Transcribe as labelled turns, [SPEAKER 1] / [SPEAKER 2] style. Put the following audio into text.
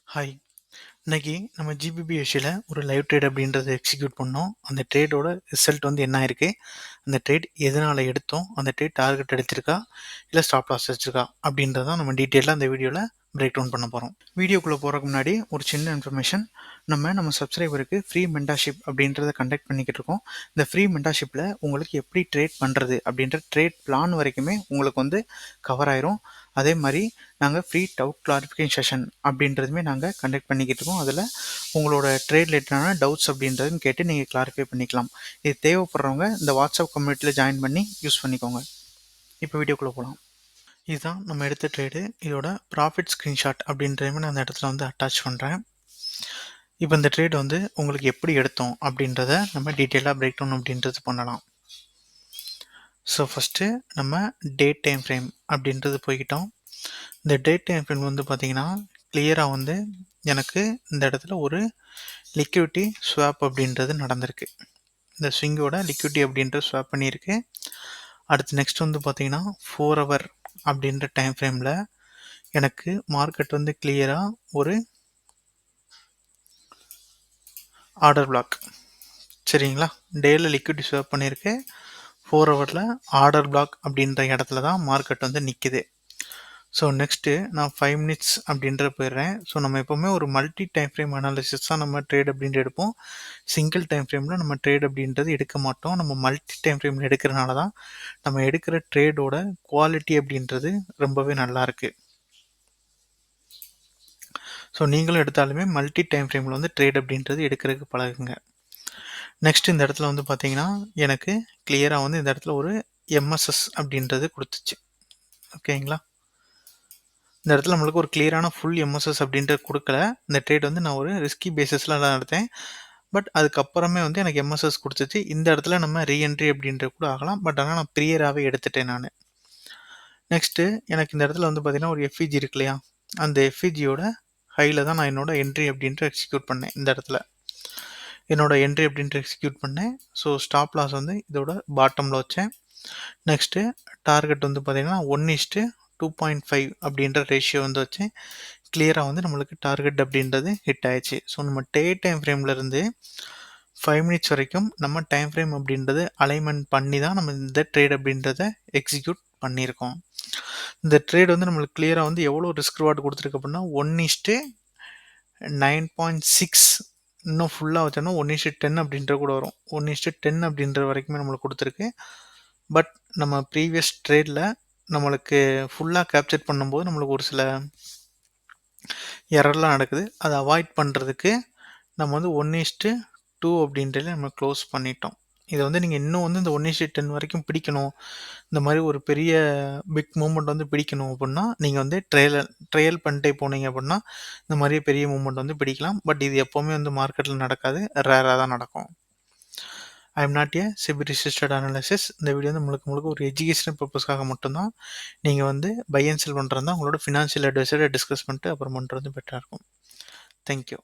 [SPEAKER 1] Hi. இன்னைக்கு நம்ம ஜிபிபிஎஸ்சியில் ஒரு லைவ் ட்ரேட் அப்படின்றத எக்ஸிக்யூட் பண்ணோம். அந்த ட்ரேடோட ரிசல்ட் வந்து என்ன ஆயிருக்கு, அந்த ட்ரேட் எதனால் எடுத்தோம், அந்த ட்ரேட் டார்கெட் எடுத்திருக்கா இல்லை ஸ்டாப் லாஸ் வச்சிருக்கா அப்படின்றதான் நம்ம டீட்டெயிலாக அந்த வீடியோவில் பிரேக் டவுன் பண்ண போகிறோம். வீடியோக்குள்ளே போகிறதுக்கு முன்னாடி ஒரு சின்ன இன்ஃபர்மேஷன். நம்ம சப்ஸ்கிரைபருக்கு ஃப்ரீ மென்டார்ஷிப் அப்படின்றத கண்டக்ட் பண்ணிக்கிட்டு இருக்கோம். இந்த ஃப்ரீ மென்டார்ஷிப்பில் உங்களுக்கு எப்படி ட்ரேட் பண்ணுறது அப்படின்ற ட்ரேட் பிளான் வரைக்குமே உங்களுக்கு வந்து கவர் ஆயிரும். அதே மாதிரி நாங்கள் ஃப்ரீ டவுட் கிளாரிஃபிகேஷன் செஷன் அப்படின்றதுமே நாங்கள் கண்டக்ட் பண்ணிக்கிட்டு இருக்கோம். அதில் உங்களோட ட்ரேட் ரிலேட்டடான டவுட்ஸ் அப்படின்றதுன்னு கேட்டு நீங்கள் கிளாரிஃபை பண்ணிக்கலாம். இது தேவைப்படுறவங்க இந்த வாட்ஸ்அப் கம்யூனிட்டியில் ஜாயின் பண்ணி யூஸ் பண்ணிக்கோங்க. இப்போ வீடியோக்குள்ளே போகலாம். இதுதான் நம்ம எடுத்த ட்ரேடு. இதோட ப்ராஃபிட் ஸ்க்ரீன்ஷாட் அப்படின்றதுமே நான் அந்த இடத்துல வந்து அட்டாச் பண்ணுறேன். இப்போ இந்த ட்ரேட் வந்து உங்களுக்கு எப்படி எடுத்தோம் அப்படின்றத நம்ம டீட்டெயிலாக பிரேக் டவுன் அப்படின்றது பண்ணலாம். ஸோ ஃபஸ்ட்டு நம்ம டேட் டைம் ஃப்ரேம் அப்படின்றது போய்கிட்டோம். இந்த டேட் டைம் ஃப்ரேம் வந்து பார்த்திங்கன்னா கிளியராக வந்து எனக்கு இந்த இடத்துல ஒரு லிக்விடிட்டி ஸ்வாப் அப்படின்றது நடந்திருக்கு. இந்த ஸ்விங்கோட லிக்விடிட்டி அப்படின்ற ஸ்வாப் பண்ணியிருக்கு. அடுத்து நெக்ஸ்ட் வந்து பார்த்திங்கன்னா 4 hour அப்படின்ற டைம் ஃப்ரேமில் எனக்கு மார்க்கெட் வந்து கிளியராக ஒரு ஆர்டர் பிளாக், சரிங்களா, டேயில் லிக்விடிட்டி ஸ்வாப் பண்ணியிருக்கு. 4 hourல ஆர்டர் பிளாக் அப்படின்ற இடத்துல தான் மார்க்கெட் வந்து நிற்கிது. ஸோ நெக்ஸ்ட்டு நான் 5 minutes அப்படின்ற போயிடுறேன். ஸோ நம்ம எப்போவுமே ஒரு மல்டி டைம் ஃப்ரேம் அனாலிசிஸ் தான் நம்ம ட்ரேட் அப்படின்ட்டு எடுப்போம். சிங்கிள் டைம் ஃப்ரேமில் நம்ம ட்ரேட் அப்படின்றது எடுக்க மாட்டோம். நம்ம மல்டி டைம் ஃப்ரேமில் எடுக்கிறனால தான் நம்ம எடுக்கிற ட்ரேடோட குவாலிட்டி அப்படின்றது ரொம்பவே நல்லாயிருக்கு. ஸோ நீங்களும் எடுத்தாலுமே மல்டி டைம் ஃப்ரேமில் வந்து ட்ரேட் அப்படின்றது எடுக்கிறதுக்கு பழகுங்க. நெக்ஸ்ட் இந்த இடத்துல வந்து பார்த்தீங்கன்னா எனக்கு கிளியராக வந்து இந்த இடத்துல ஒரு எம்எஸ்எஸ் அப்படின்றது கொடுத்துச்சு. ஓகேங்களா, இந்த இடத்துல நம்மளுக்கு ஒரு கிளியரான ஃபுல் எம்எஸ்எஸ் அப்படின்றது கொடுக்கல. இந்த ட்ரேட் வந்து நான் ஒரு ரிஸ்கி பேசிஸில் தான் எடுத்தேன். பட் அதுக்கப்புறமே வந்து எனக்கு எம்எஸ்எஸ் கொடுத்துச்சு. இந்த இடத்துல நம்ம ரீஎன்ட்ரி அப்படின்ற கூட ஆகலாம். பட் ஆனால் நான் ப்ரியராகவே எடுத்துட்டேன் நான். நெக்ஸ்ட்டு எனக்கு இந்த இடத்துல வந்து பார்த்தீங்கன்னா ஒரு எஃப்இஜி இருக்கு இல்லையா, அந்த எஃப்இஜியோட ஹையில் தான் நான் என்னோட என்ட்ரி அப்படின்ற எக்ஸிக்யூட் பண்ணேன். இந்த இடத்துல என்னோட என்ட்ரி அப்படின்ட்டு எக்ஸிக்யூட் பண்ணேன். ஸோ ஸ்டாப் லாஸ் வந்து இதோட பாட்டமில் வச்சேன். நெக்ஸ்ட்டு டார்கெட் வந்து பார்த்திங்கன்னா 1:2.5 அப்படின்ற ரேஷியோ வந்து வச்சேன். கிளியராக வந்து நம்மளுக்கு டார்கெட் அப்படின்றது ஹிட் ஆயிடுச்சு. ஸோ நம்ம டைம் ஃப்ரேம்லேருந்து 5 minutes வரைக்கும் நம்ம டைம் ஃப்ரேம் அப்படின்றது அலைன்மெண்ட் பண்ணி தான் நம்ம இந்த ட்ரேட் அப்படின்றத எக்ஸிக்யூட் பண்ணியிருக்கோம். இந்த ட்ரேட் வந்து நம்மளுக்கு கிளியராக வந்து எவ்வளோ ரிஸ்க் ரிவார்டு கொடுத்துருக்கு அப்படின்னா 1:9.6, இன்னும் ஃபுல்லாக வச்சோன்னா 1:10 அப்படின்ற கூட வரும். 1:10 அப்படின்ற வரைக்குமே நம்மளுக்கு கொடுத்துருக்கு. பட் நம்ம ப்ரீவியஸ் ட்ரேடில் நம்மளுக்கு ஃபுல்லாக கேப்சர் பண்ணும்போது நம்மளுக்கு ஒரு சில எரர்லாம் நடக்குது. அதை அவாய்ட் பண்ணுறதுக்கு நம்ம வந்து 1:2 அப்படின்றத நம்ம க்ளோஸ் பண்ணிட்டோம். இதை வந்து நீங்கள் இன்னும் வந்து இந்த 1:10 வரைக்கும் பிடிக்கணும், இந்த மாதிரி ஒரு பெரிய பிக் மூமெண்ட் வந்து பிடிக்கணும் அப்படின்னா நீங்கள் வந்து ட்ரையல் பண்ணிட்டே போனீங்க அப்படின்னா இந்த மாதிரி பெரிய மூமெண்ட் வந்து பிடிக்கலாம். பட் இது எப்போவுமே வந்து மார்க்கெட்டில் நடக்காது, ரேராக தான் நடக்கும். I am not a SEBI registered analysis. இந்த வீடியோ வந்து முழுக்க ஒரு எஜுகேஷனல் பர்பஸ்க்காக மட்டும்தான். நீங்கள் வந்து பை அண்ட் செல் பண்ணுறதா உங்களோட ஃபினான்ஷியல் அட்வைசரை டிஸ்கஸ் பண்ணிட்டு அப்புறம் பண்ணுறது பெட்டராக இருக்கும். தேங்க்யூ.